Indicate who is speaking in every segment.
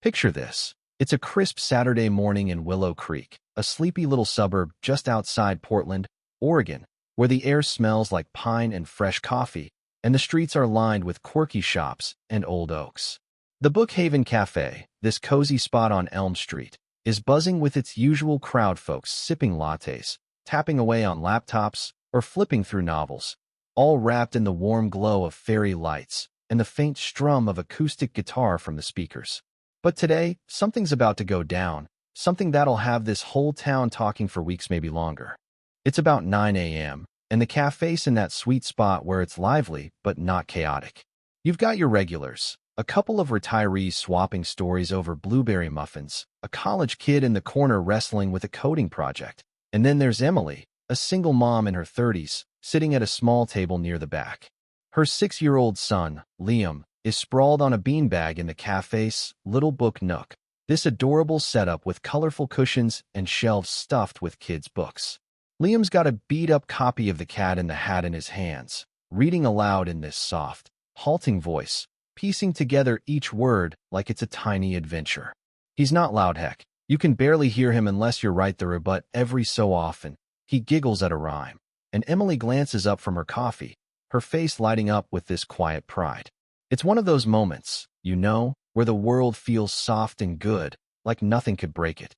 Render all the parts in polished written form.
Speaker 1: Picture this. It's a crisp Saturday morning in Willow Creek, a sleepy little suburb just outside Portland, Oregon, where the air smells like pine and fresh coffee, and the streets are lined with quirky shops and old oaks. The Bookhaven Cafe, this cozy spot on Elm Street, is buzzing with its usual crowd, folks sipping lattes, tapping away on laptops, or flipping through novels, all wrapped in the warm glow of fairy lights and the faint strum of acoustic guitar from the speakers. But today, something's about to go down, something that'll have this whole town talking for weeks, maybe longer. It's about 9 a.m., and the cafe's in that sweet spot where it's lively but not chaotic. You've got your regulars, a couple of retirees swapping stories over blueberry muffins, a college kid in the corner wrestling with a coding project, and then there's Emily, a single mom in her 30s, sitting at a small table near the back. Her 6-year-old son, Liam, is sprawled on a beanbag in the cafe's little book nook, this adorable setup with colorful cushions and shelves stuffed with kids' books. Liam's got a beat-up copy of The Cat in the Hat in his hands, reading aloud in this soft, halting voice, piecing together each word like it's a tiny adventure. He's not loud, heck. You can barely hear him unless you're right there, but every so often, he giggles at a rhyme, and Emily glances up from her coffee, her face lighting up with this quiet pride. It's one of those moments, where the world feels soft and good, like nothing could break it.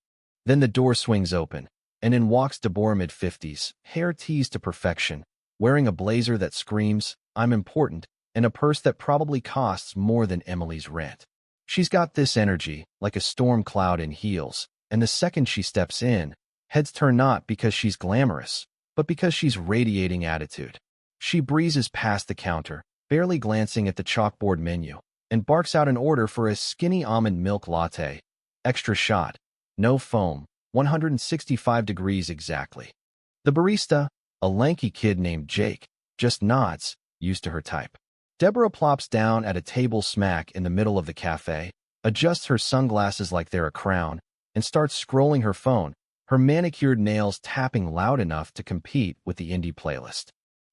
Speaker 1: Then the door swings open, and in walks Deborah, mid-50s, hair teased to perfection, wearing a blazer that screams, "I'm important," and a purse that probably costs more than Emily's rent. She's got this energy, like a storm cloud in heels, and the second she steps in, heads turn not because she's glamorous, but because she's radiating attitude. She breezes past the counter, barely glancing at the chalkboard menu, and barks out an order for a skinny almond milk latte. Extra shot. No foam. 165 degrees exactly. The barista, a lanky kid named Jake, just nods, used to her type. Deborah plops down at a table smack in the middle of the cafe, adjusts her sunglasses like they're a crown, and starts scrolling her phone, her manicured nails tapping loud enough to compete with the indie playlist.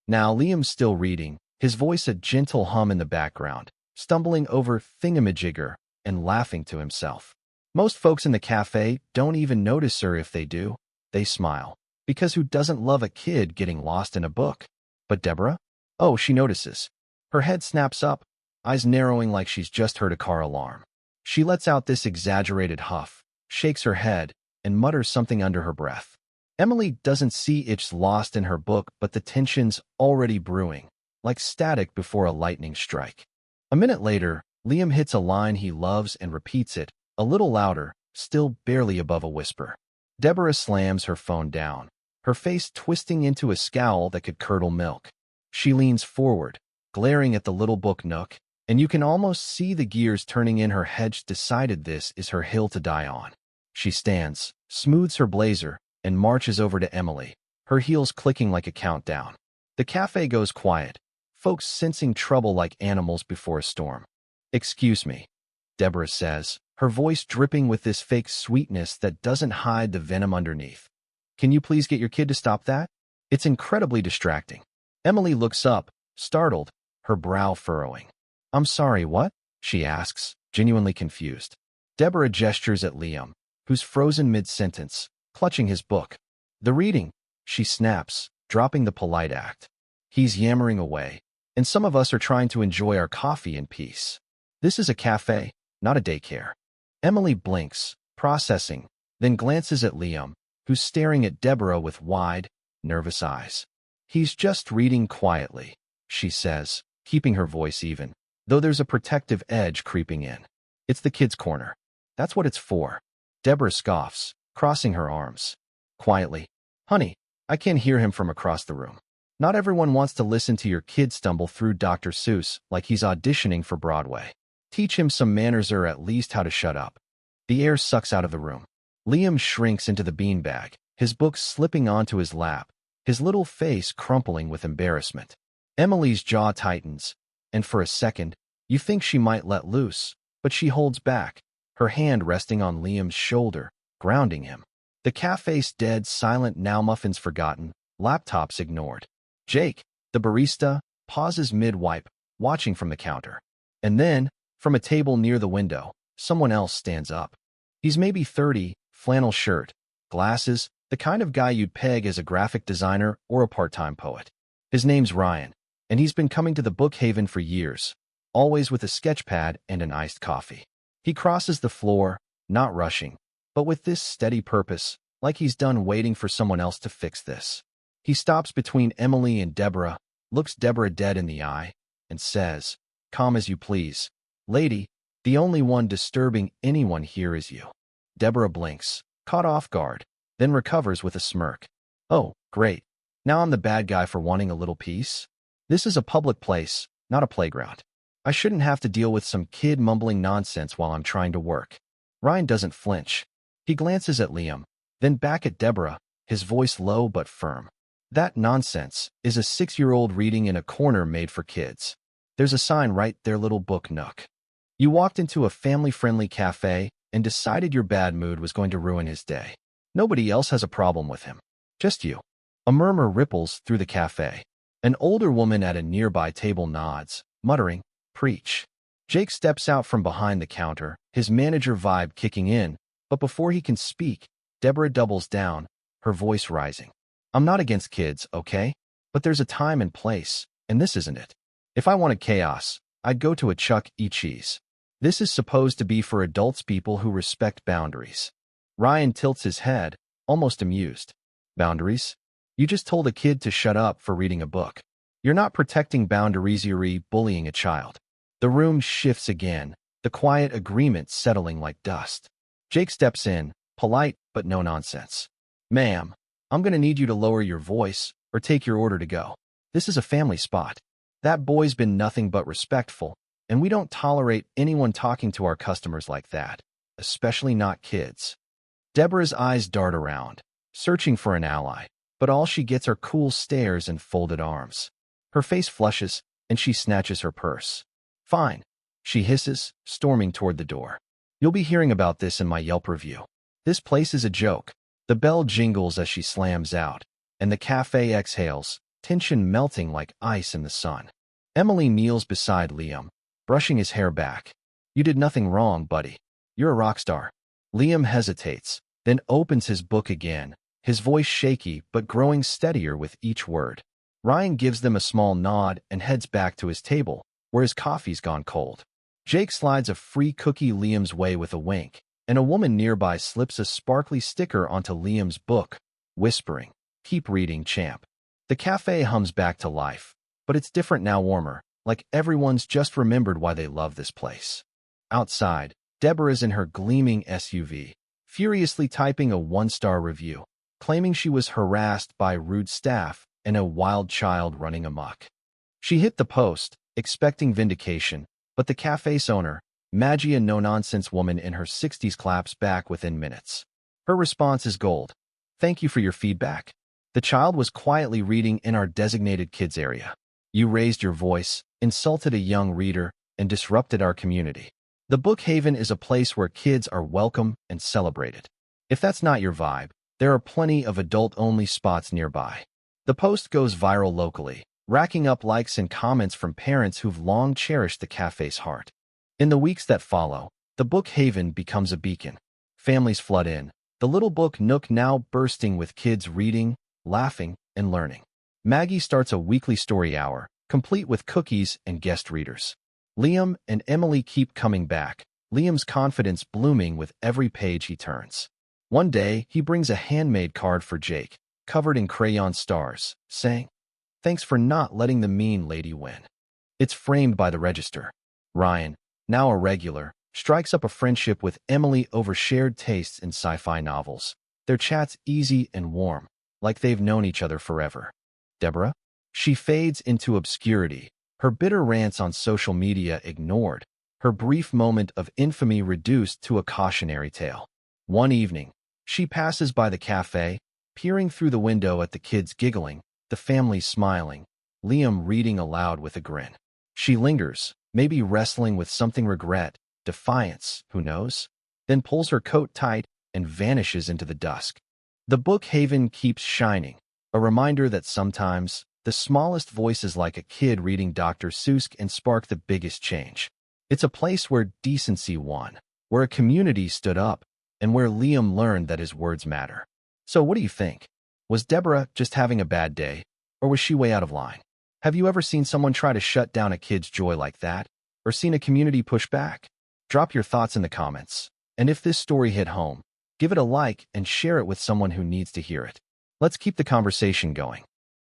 Speaker 1: Now Liam's still reading, his voice a gentle hum in the background, stumbling over thingamajigger and laughing to himself. Most folks in the cafe don't even notice her. If they do, they smile, because who doesn't love a kid getting lost in a book? But Deborah? Oh, she notices. Her head snaps up, eyes narrowing like she's just heard a car alarm. She lets out this exaggerated huff, shakes her head, and mutters something under her breath. Emily doesn't see it's lost in her book, but the tension's already brewing, like static before a lightning strike. A minute later, Liam hits a line he loves and repeats it, a little louder, still barely above a whisper. Deborah slams her phone down, her face twisting into a scowl that could curdle milk. She leans forward, glaring at the little book nook, and you can almost see the gears turning in her head. Decided this is her hill to die on. She stands, smooths her blazer, and marches over to Emily, her heels clicking like a countdown. The cafe goes quiet, folks sensing trouble like animals before a storm. "Excuse me," Deborah says, her voice dripping with this fake sweetness that doesn't hide the venom underneath. "Can you please get your kid to stop that? It's incredibly distracting." Emily looks up, startled, her brow furrowing. "I'm sorry, what?" she asks, genuinely confused. Deborah gestures at Liam, who's frozen mid-sentence, clutching his book. "The reading," she snaps, dropping the polite act. He's yammering away, and some of us are trying to enjoy our coffee in peace. This is a cafe, not a daycare. Emily blinks, processing, then glances at Liam, who's staring at Deborah with wide, nervous eyes. "He's just reading quietly," she says, keeping her voice even, though there's a protective edge creeping in. "It's the kid's corner. That's what it's for." Deborah scoffs, crossing her arms. Quietly, "Honey, I can hear him from across the room. Not everyone wants to listen to your kid stumble through Dr. Seuss like he's auditioning for Broadway. Teach him some manners, or at least how to shut up." The air sucks out of the room. Liam shrinks into the beanbag, his book slipping onto his lap, his little face crumpling with embarrassment. Emily's jaw tightens, and for a second, you think she might let loose, but she holds back, her hand resting on Liam's shoulder, grounding him. The cafe's dead silent now, muffins forgotten, laptops ignored. Jake, the barista, pauses mid-wipe, watching from the counter. And then, from a table near the window, someone else stands up. He's maybe 30, flannel shirt, glasses, the kind of guy you'd peg as a graphic designer or a part-time poet. His name's Ryan, and he's been coming to the Bookhaven for years, always with a sketch pad and an iced coffee. He crosses the floor, not rushing, but with this steady purpose, like he's done waiting for someone else to fix this. He stops between Emily and Deborah, looks Deborah dead in the eye, and says, "Calm as you please. Lady, the only one disturbing anyone here is you." Deborah blinks, caught off guard, then recovers with a smirk. "Oh, great. Now I'm the bad guy for wanting a little peace? This is a public place, not a playground. I shouldn't have to deal with some kid mumbling nonsense while I'm trying to work." Ryan doesn't flinch. He glances at Liam, then back at Deborah, his voice low but firm. "That nonsense is a 6-year-old reading in a corner made for kids. There's a sign right there, little book nook. You walked into a family-friendly cafe and decided your bad mood was going to ruin his day. Nobody else has a problem with him. Just you." A murmur ripples through the cafe. An older woman at a nearby table nods, muttering, "Preach." Jake steps out from behind the counter, his manager vibe kicking in, but before he can speak, Deborah doubles down, her voice rising. "I'm not against kids, okay? But there's a time and place, and this isn't it. If I wanted chaos, I'd go to a Chuck E. Cheese. This is supposed to be for adults, people who respect boundaries." Ryan tilts his head, almost amused. "Boundaries? You just told a kid to shut up for reading a book. You're not protecting boundaries, you're bullying a child." The room shifts again, the quiet agreement settling like dust. Jake steps in, polite but no nonsense. "Ma'am, I'm going to need you to lower your voice or take your order to go. This is a family spot. That boy's been nothing but respectful, and we don't tolerate anyone talking to our customers like that, especially not kids." Deborah's eyes dart around, searching for an ally, but all she gets are cool stares and folded arms. Her face flushes, and she snatches her purse. "Fine," she hisses, storming toward the door. "You'll be hearing about this in my Yelp review. This place is a joke." The bell jingles as she slams out, and the cafe exhales, tension melting like ice in the sun. Emily kneels beside Liam, brushing his hair back. "You did nothing wrong, buddy. You're a rock star." Liam hesitates, then opens his book again, his voice shaky but growing steadier with each word. Ryan gives them a small nod and heads back to his table, where his coffee's gone cold. Jake slides a free cookie Liam's way with a wink, and a woman nearby slips a sparkly sticker onto Liam's book, whispering, "Keep reading, champ." The cafe hums back to life, but it's different now, warmer, like everyone's just remembered why they love this place. Outside, Deborah's in her gleaming SUV, furiously typing a 1-star review, claiming she was harassed by rude staff and a wild child running amok. She hit the post, expecting vindication, but the cafe's owner, Maggie, a no-nonsense woman in her 60s, claps back within minutes. Her response is gold. "Thank you for your feedback. The child was quietly reading in our designated kids area. You raised your voice, insulted a young reader, and disrupted our community. The Bookhaven is a place where kids are welcome and celebrated. If that's not your vibe, there are plenty of adult-only spots nearby." The post goes viral locally, racking up likes and comments from parents who've long cherished the cafe's heart. In the weeks that follow, the Bookhaven becomes a beacon. Families flood in, the little book nook now bursting with kids reading, laughing, and learning. Maggie starts a weekly story hour, complete with cookies and guest readers. Liam and Emily keep coming back, Liam's confidence blooming with every page he turns. One day, he brings a handmade card for Jake, covered in crayon stars, saying, "Thanks for not letting the mean lady win." It's framed by the register. Ryan, now a regular, strikes up a friendship with Emily over shared tastes in sci-fi novels. Their chat's easy and warm, like they've known each other forever. Deborah? She fades into obscurity, her bitter rants on social media ignored, her brief moment of infamy reduced to a cautionary tale. One evening, she passes by the cafe, peering through the window at the kids giggling, the family smiling, Liam reading aloud with a grin. She lingers, maybe wrestling with something, regret, defiance, who knows? Then pulls her coat tight and vanishes into the dusk. The Bookhaven keeps shining, a reminder that sometimes the smallest voices, like a kid reading Dr. Seuss, can spark the biggest change. It's a place where decency won, where a community stood up, and where Liam learned that his words matter. So what do you think? Was Deborah just having a bad day, or was she way out of line? Have you ever seen someone try to shut down a kid's joy like that, or seen a community push back? Drop your thoughts in the comments. And if this story hit home, give it a like and share it with someone who needs to hear it. Let's keep the conversation going.